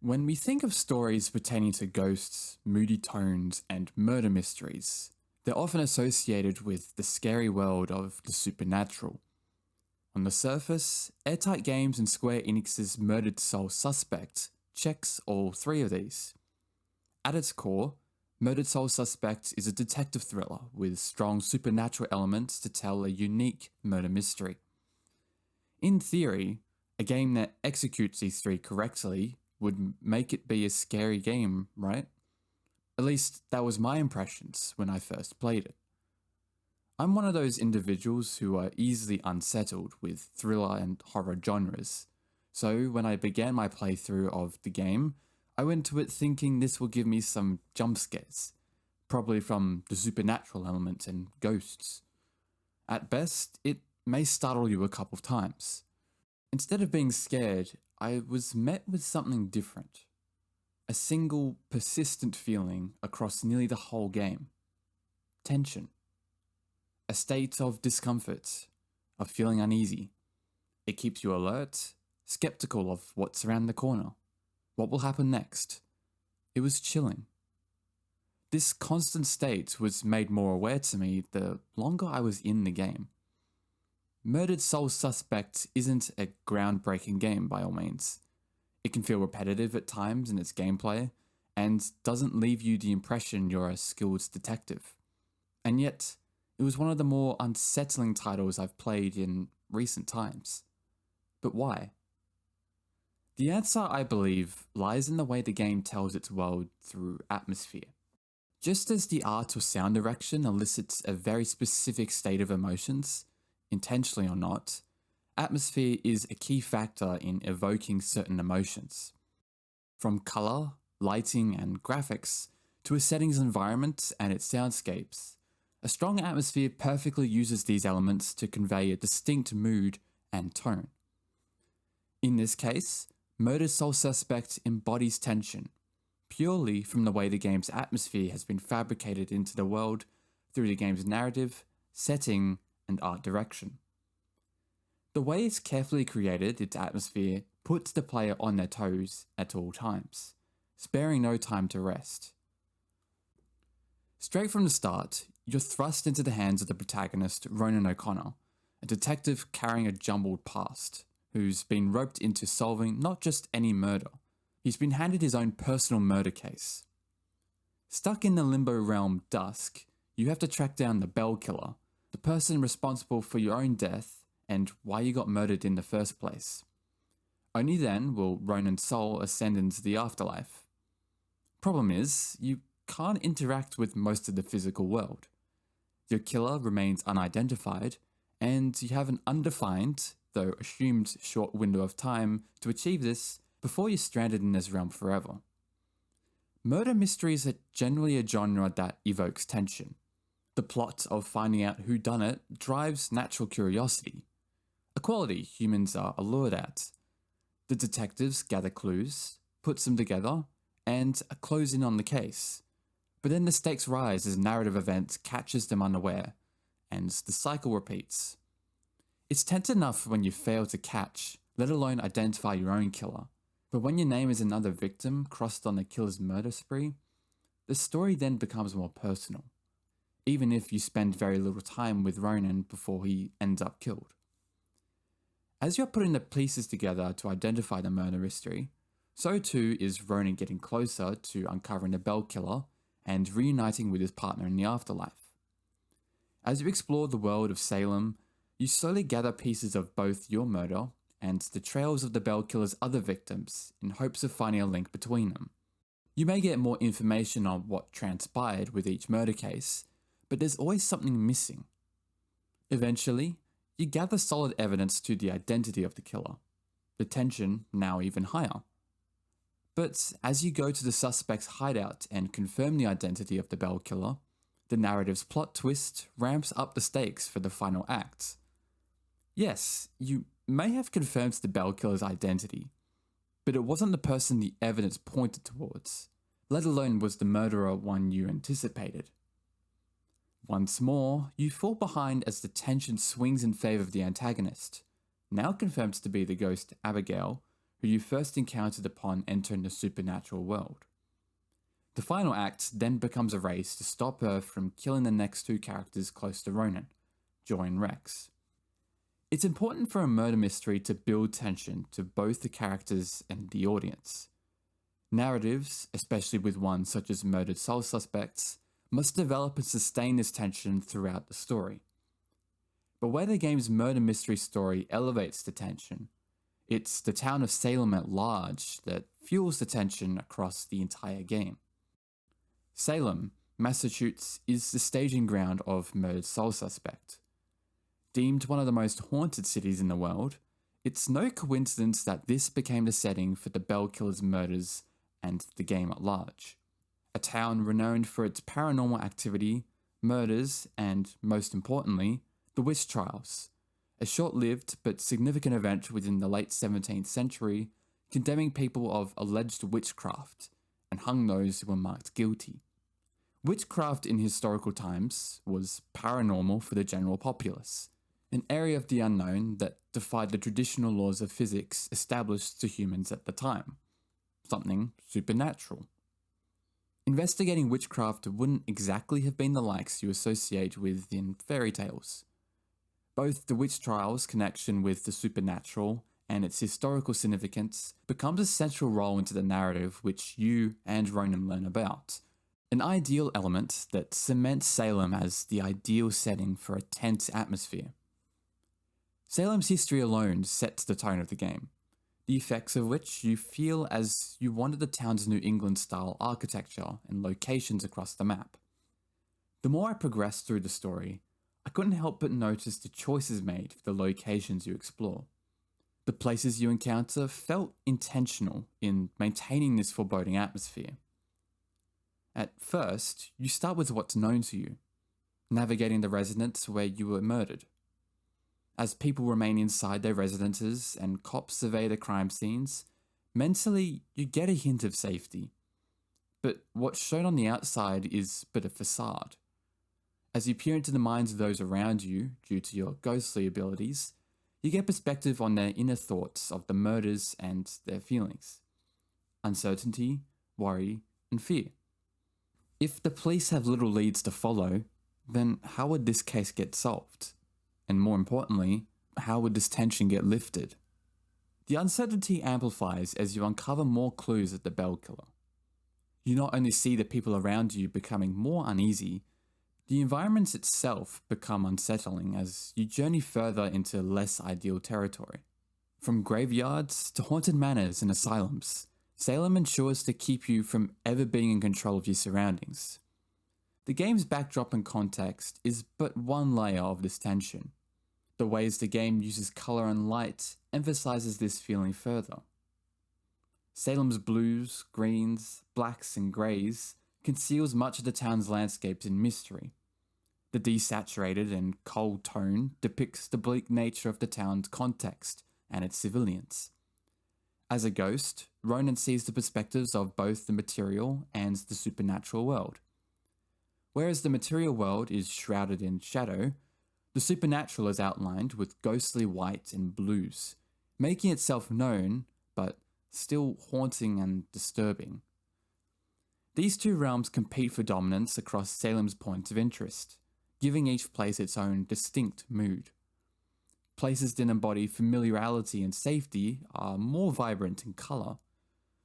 When we think of stories pertaining to ghosts, moody tones, and murder mysteries, they're often associated with the scary world of the supernatural. On the surface, Airtight Games and Square Enix's Murdered Soul Suspect checks all three of these. At its core, Murdered Soul Suspect is a detective thriller with strong supernatural elements to tell a unique murder mystery. In theory, a game that executes these three correctly would make it be a scary game, right? At least that was my impressions when I first played it. I'm one of those individuals who are easily unsettled with thriller and horror genres, so when I began my playthrough of the game, I went to it thinking this will give me some jump scares, probably from the supernatural elements and ghosts. At best, it may startle you a couple of times. Instead of being scared, I was met with something different. A single, persistent feeling across nearly the whole game. Tension. A state of discomfort, of feeling uneasy. It keeps you alert, skeptical of what's around the corner. What will happen next? It was chilling. This constant state was made more aware to me the longer I was in the game. Murdered Soul Suspect isn't a groundbreaking game by all means. It can feel repetitive at times in its gameplay, and doesn't leave you the impression you're a skilled detective. And yet, it was one of the more unsettling titles I've played in recent times. But why? The answer, I believe, lies in the way the game tells its world through atmosphere. Just as the art or sound direction elicits a very specific state of emotions, intentionally or not, atmosphere is a key factor in evoking certain emotions. From colour, lighting, and graphics, to a setting's environment and its soundscapes, a strong atmosphere perfectly uses these elements to convey a distinct mood and tone. In this case, Murdered Soul Suspect embodies tension, purely from the way the game's atmosphere has been fabricated into the world through the game's narrative, setting, and art direction. The way it's carefully created its atmosphere puts the player on their toes at all times, sparing no time to rest. Straight from the start, you're thrust into the hands of the protagonist, Ronan O'Connor, a detective carrying a jumbled past, who's been roped into solving not just any murder. He's been handed his own personal murder case. Stuck in the limbo realm Dusk, you have to track down the Bell Killer, the person responsible for your own death and why you got murdered in the first place. Only then will Ronan's soul ascend into the afterlife. Problem is, you can't interact with most of the physical world. Your killer remains unidentified, and you have an undefined, though assumed short window of time to achieve this before you're stranded in this realm forever. Murder mysteries are generally a genre that evokes tension. The plot of finding out who done it drives natural curiosity, a quality humans are allured at. The detectives gather clues, puts them together, and close in on the case. But then the stakes rise as a narrative event catches them unaware, and the cycle repeats. It's tense enough when you fail to catch, let alone identify your own killer. But when your name is another victim crossed on the killer's murder spree, the story then becomes more personal, even if you spend very little time with Ronan before he ends up killed. As you're putting the pieces together to identify the murder mystery, so too is Ronan getting closer to uncovering the Bell Killer and reuniting with his partner in the afterlife. As you explore the world of Salem, you slowly gather pieces of both your murder and the trails of the Bell Killer's other victims in hopes of finding a link between them. You may get more information on what transpired with each murder case, but there's always something missing. Eventually, you gather solid evidence to the identity of the killer, the tension now even higher. But as you go to the suspect's hideout and confirm the identity of the Bell Killer, the narrative's plot twist ramps up the stakes for the final act. Yes, you may have confirmed the Bell Killer's identity, but it wasn't the person the evidence pointed towards, let alone was the murderer one you anticipated. Once more, you fall behind as the tension swings in favour of the antagonist, now confirmed to be the ghost Abigail, who you first encountered upon entering the supernatural world. The final act then becomes a race to stop Earth from killing the next two characters close to Ronan, Joy and Rex. It's important for a murder mystery to build tension to both the characters and the audience. Narratives, especially with one such as Murdered Soul Suspects, must develop and sustain this tension throughout the story. But where the game's murder mystery story elevates the tension, it's the town of Salem at large that fuels the tension across the entire game. Salem, Massachusetts, is the staging ground of Murdered Soul Suspect. Deemed one of the most haunted cities in the world, it's no coincidence that this became the setting for the Bell Killer's murders and the game at large. A town renowned for its paranormal activity, murders, and, most importantly, the witch trials, a short-lived but significant event within the late 17th century, condemning people of alleged witchcraft and hung those who were marked guilty. Witchcraft in historical times was paranormal for the general populace, an area of the unknown that defied the traditional laws of physics established to humans at the time, something supernatural. Investigating witchcraft wouldn't exactly have been the likes you associate with in fairy tales. Both the witch trials' connection with the supernatural and its historical significance becomes a central role into the narrative which you and Ronan learn about, an ideal element that cements Salem as the ideal setting for a tense atmosphere. Salem's history alone sets the tone of the game, the effects of which you feel as you wander the town's New England-style architecture and locations across the map. The more I progressed through the story, I couldn't help but notice the choices made for the locations you explore. The places you encounter felt intentional in maintaining this foreboding atmosphere. At first, you start with what's known to you, navigating the residence where you were murdered. As people remain inside their residences and cops survey the crime scenes, mentally you get a hint of safety. But what's shown on the outside is but a facade. As you peer into the minds of those around you, due to your ghostly abilities, you get perspective on their inner thoughts of the murders and their feelings. Uncertainty, worry, and fear. If the police have little leads to follow, then how would this case get solved? And more importantly, how would this tension get lifted? The uncertainty amplifies as you uncover more clues at the Bell Killer. You not only see the people around you becoming more uneasy, the environments itself become unsettling as you journey further into less ideal territory. From graveyards to haunted manors and asylums, Salem ensures to keep you from ever being in control of your surroundings. The game's backdrop and context is but one layer of this tension. The ways the game uses color and light emphasizes this feeling further. Salem's blues, greens, blacks, and greys conceals much of the town's landscapes in mystery. The desaturated and cold tone depicts the bleak nature of the town's context and its civilians. As a ghost, Ronan sees the perspectives of both the material and the supernatural world. Whereas the material world is shrouded in shadow, the supernatural is outlined with ghostly white and blues, making itself known, but still haunting and disturbing. These two realms compete for dominance across Salem's points of interest, giving each place its own distinct mood. Places that embody familiarity and safety are more vibrant in colour,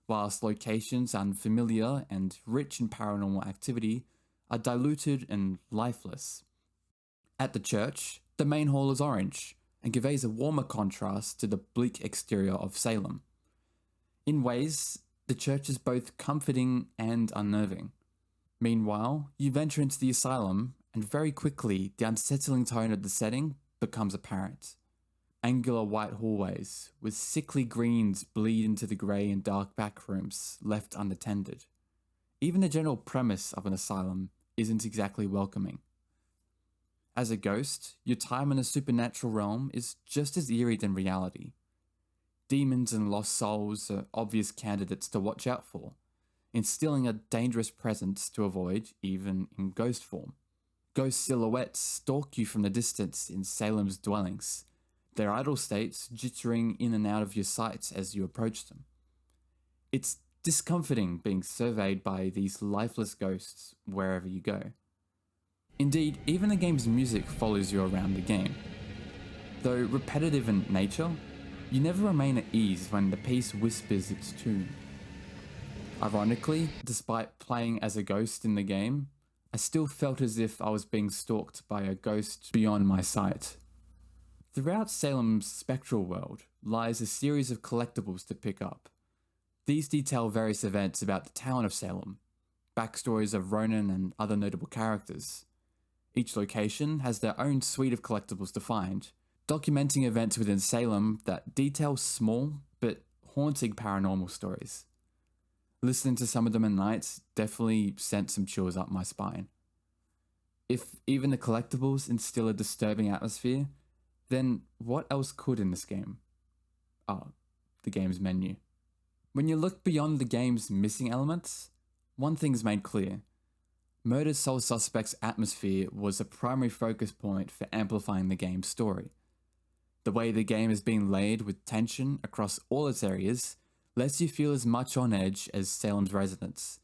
whilst locations unfamiliar and rich in paranormal activity are diluted and lifeless. At the church, the main hall is orange and conveys a warmer contrast to the bleak exterior of Salem. In ways, the church is both comforting and unnerving. Meanwhile, you venture into the asylum, and very quickly the unsettling tone of the setting becomes apparent. Angular white hallways, with sickly greens bleed into the grey and dark back rooms left unattended. Even the general premise of an asylum isn't exactly welcoming. As a ghost, your time in the supernatural realm is just as eerie than reality. Demons and lost souls are obvious candidates to watch out for, instilling a dangerous presence to avoid even in ghost form. Ghost silhouettes stalk you from the distance in Salem's dwellings, their idle states jittering in and out of your sight as you approach them. It's discomforting being surveyed by these lifeless ghosts wherever you go. Indeed, even the game's music follows you around the game. Though repetitive in nature, you never remain at ease when the piece whispers its tune. Ironically, despite playing as a ghost in the game, I still felt as if I was being stalked by a ghost beyond my sight. Throughout Salem's spectral world lies a series of collectibles to pick up. These detail various events about the town of Salem, backstories of Ronan and other notable characters. Each location has their own suite of collectibles to find, documenting events within Salem that detail small but haunting paranormal stories. Listening to some of them at night definitely sent some chills up my spine. If even the collectibles instill a disturbing atmosphere, then what else could in this game? The game's menu. When you look beyond the game's missing elements, one thing's made clear. Murdered Soul Suspect's atmosphere was a primary focus point for amplifying the game's story. The way the game is being laid with tension across all its areas lets you feel as much on edge as Salem's residents,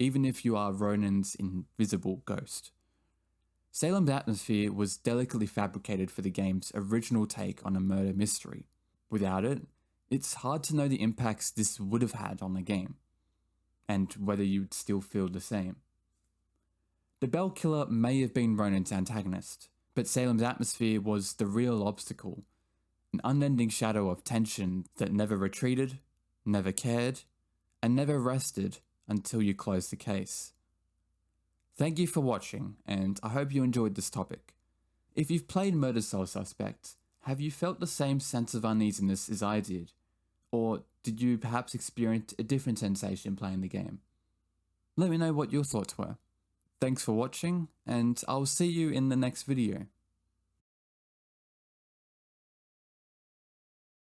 even if you are Ronan's invisible ghost. Salem's atmosphere was delicately fabricated for the game's original take on a murder mystery. Without it, it's hard to know the impacts this would have had on the game, and whether you'd still feel the same. The Bell Killer may have been Ronan's antagonist, but Salem's atmosphere was the real obstacle, an unending shadow of tension that never retreated, never cared, and never rested until you closed the case. Thank you for watching, and I hope you enjoyed this topic. If you've played Murdered Soul Suspect, have you felt the same sense of uneasiness as I did? Or did you perhaps experience a different sensation playing the game? Let me know what your thoughts were. Thanks for watching, and I'll see you in the next video.